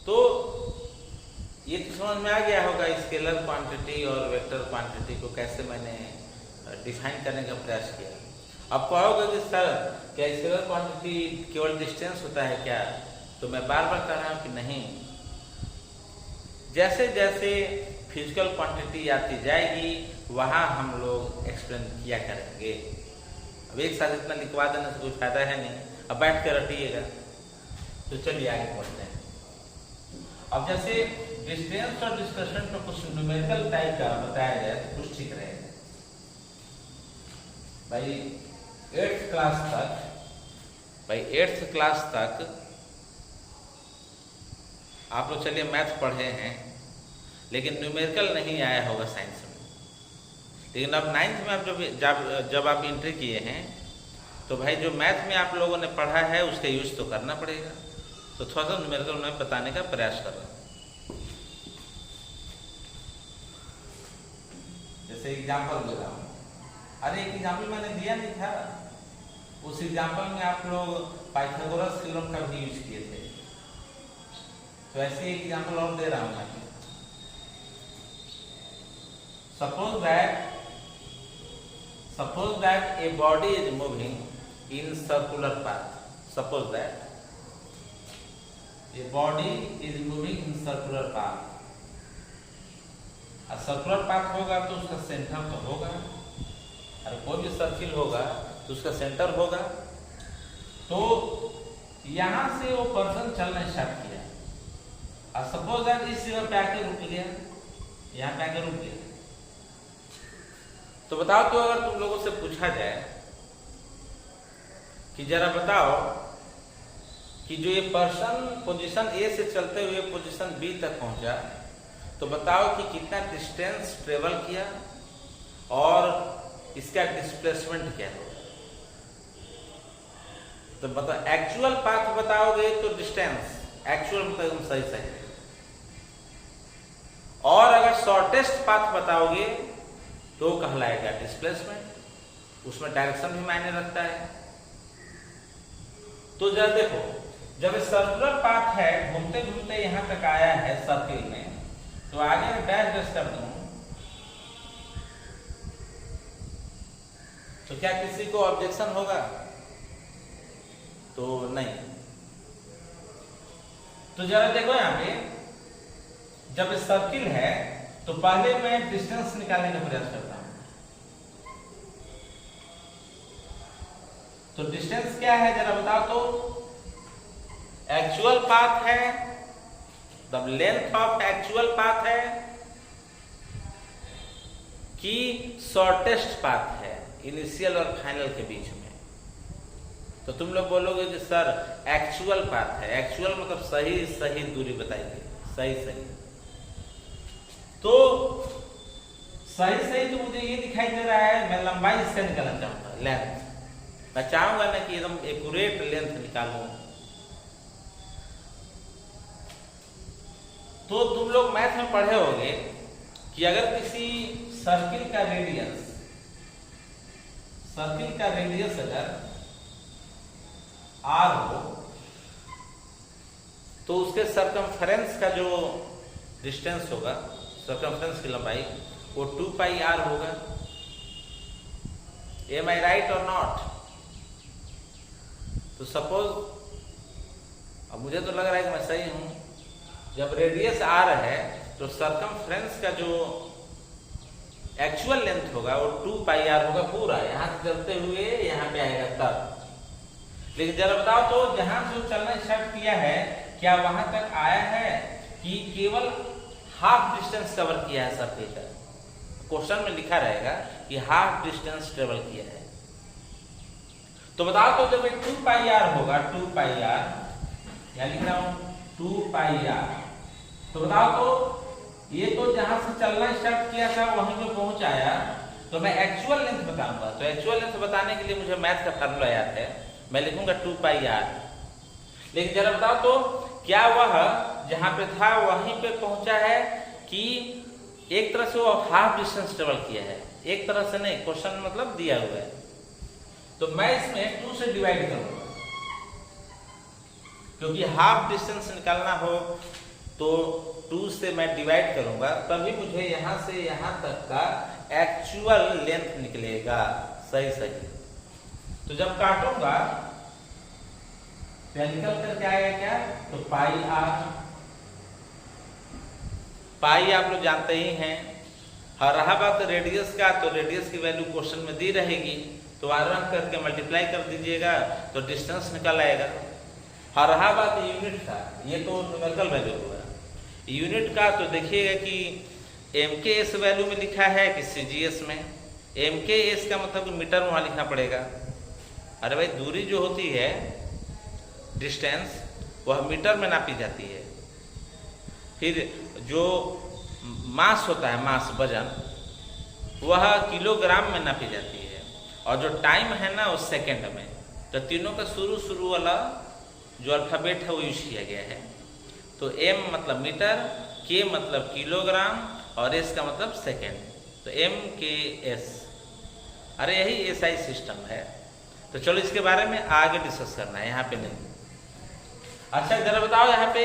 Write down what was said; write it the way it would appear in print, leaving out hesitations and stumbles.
तो ये तो समझ में आ गया होगा स्केलर क्वांटिटी और वेक्टर क्वांटिटी को कैसे मैंने डिफाइन करने का प्रयास किया। अब कहोगे कि सर क्या स्केलर क्वांटिटी केवल डिस्टेंस होता है क्या? तो मैं बार बार कह रहा हूँ कि नहीं, जैसे जैसे फिजिकल क्वांटिटी आती जाएगी वहाँ हम लोग एक्सप्लेन किया करेंगे। अब एक साथ इतना लिखवा देने से कोई फायदा है नहीं, अब बैठ कर रटिएगा। तो चलिए आगे बढ़ते हैं। अब जैसे डिस्टेंस और डिस्कशन पर कुछ न्यूमेरिकल टाइप का बताया जाए तो कुछ ठीक रहेगा। भाई 8th क्लास तक आप लोग चलिए मैथ पढ़े हैं, लेकिन न्यूमेरिकल नहीं आया होगा साइंस में। लेकिन अब 9th में आप जब आप एंट्री किए हैं तो भाई जो मैथ में आप लोगों ने पढ़ा है उसका यूज तो करना पड़ेगा। तो थोड़ा सा न्यूमेरिकल मैं बताने का प्रयास कर रहा हूँ। जैसे एग्जाम्पल दे रहा हूँ, अरे एक एग्जाम्पल मैंने दिया नहीं था, उस एग्जाम्पल में आप लोग पाइथागोरस थ्योरम का भी यूज किए थे। तो ऐसे एक एग्जाम्पल और दे रहा हूँ मैं। Suppose that a body is moving in circular path. Suppose that a body is moving in circular path. और सर्कुलर पाथ होगा तो उसका सेंटर तो होगा, और कोई भी सर्किल होगा तो उसका सेंटर होगा। तो यहाँ से वो पर्सन चलना स्टार्ट किया, और सपोज दैट इस जगह पे आके रुक गया, यहाँ पे आके रुक गया। तो बताओ, तो अगर तुम लोगों से पूछा जाए कि जरा बताओ कि जो ये पर्सन पोजीशन ए से चलते हुए पोजीशन बी तक पहुंचा, तो बताओ कि कितना डिस्टेंस ट्रेवल किया और इसका डिस्प्लेसमेंट क्या होगा। तो बताओ, एक्चुअल पाथ बताओगे तो डिस्टेंस एक्चुअल मतलब एकदम सही सही, और अगर शॉर्टेस्ट पाथ बताओगे तो कहलाएगा डिस्प्लेसमेंट। उसमें डायरेक्शन भी मायने रखता है। तो जरा देखो, जब सर्कुलर पाथ है, घूमते घूमते यहां तक आया है सर्किल में, तो आगे मैं डैश कर दूं तो क्या किसी को ऑब्जेक्शन होगा? तो नहीं। तो जरा देखो यहां पे, जब सर्किल है तो पहले मैं डिस्टेंस निकालने का प्रयास करता हूं। तो डिस्टेंस क्या है जरा बताओ तो? एक्चुअल पाथ है, the length of actual path है कि शॉर्टेस्ट पाथ है इनिशियल और फाइनल के बीच में। तो तुम लोग बोलोगे कि सर एक्चुअल पाथ है, एक्चुअल मतलब सही सही दूरी बताइए, सही सही। तो सही सही तो मुझे ये दिखाई दे रहा है, मैं लंबाई इससे निकालना चाहूंगा, लेंथ। मैं चाहूंगा ना कि एकदम एक्यूरेट लेंथ निकालूं। तो तुम लोग मैथ में पढ़े होंगे कि अगर किसी सर्किल का रेडियस अगर r हो, तो उसके सर्कमफेरेंस का जो डिस्टेंस होगा, सर्कमफेरेंस की लंबाई, वो 2 पाई r होगा। एम आई राइट और नॉट? तो सपोज, अब मुझे तो लग रहा है कि मैं सही हूं, जब रेडियस r है तो सर्कमफेरेंस का जो एक्चुअल लेंथ होगा वो 2 पाई r होगा पूरा, यहां से चलते हुए यहां पे आएगा तब। लेकिन जरा बताओ तो, जहां से वो चलना स्टार्ट किया है, क्या वहां तक आया है कि केवल हाफ डिस्टेंस कवर किया है सर्किल का? क्वेश्चन में लिखा रहेगा कि हाफ डिस्टेंस ट्रेवल किया है। तो बताओ तो, जब 2 पाई r होगा, 2 पाई r, यहां लिख रहा हूं 2 पाई r, तो बताओ तो ये तो जहां से चलना स्टार्ट किया था वहीं पे पहुंच आया, तो मैं एक्चुअल लेंथ बताऊंगा। तो एक्चुअल लेंथ बताने के लिए मुझे मैथ का फार्मूला याद है, मैं लिखूंगा 2 पाई r। लेकिन जरा बताओ तो, क्या वह जहां पे था वहीं पे पहुंचा है कि एक तरह से वो हाफ डिस्टेंस ट्रेवल किया है? एक तरह से नहीं, क्वेश्चन मतलब दिया हुआ है। तो मैं इसमें 2 से डिवाइड करूंगा, क्योंकि हाफ डिस्टेंस निकालना हो तो 2 से मैं डिवाइड करूंगा, तभी मुझे यहाँ से यहाँ तक का एक्चुअल लेंथ निकलेगा सही सही। तो जब काटूंगा तो निकल कर क्या आएगा क्या, तो पाई आर। पाई आप लोग जानते ही हैं। और रहा बात रेडियस का, तो रेडियस की वैल्यू क्वेश्चन में दी रहेगी, तो R1 करके मल्टीप्लाई कर दीजिएगा तो डिस्टेंस निकल आएगा। और रहा बात यूनिट का, ये तो न्यूमेरिकल वैल्यू हुआ। यूनिट का तो देखिएगा कि MKS वैल्यू में लिखा है कि CGS में। MKS का मतलब मीटर में वहाँ लिखना पड़ेगा। अरे भाई दूरी जो होती है डिस्टेंस, वह मीटर में नापी जाती है। फिर जो मास होता है, मास वजन, वह किलोग्राम में नापी जाती है। और जो टाइम है ना, वो सेकंड में। तो तीनों का शुरू वाला जो अल्फ़ाबेट है वो यूज किया गया है। तो M मतलब मीटर, K मतलब किलोग्राम और S का मतलब सेकंड। तो MKS। अरे यही SI सिस्टम है। तो चलो इसके बारे में आगे डिस्कस करना है, यहाँ पे नहीं। अच्छा जरा बताओ यहाँ पे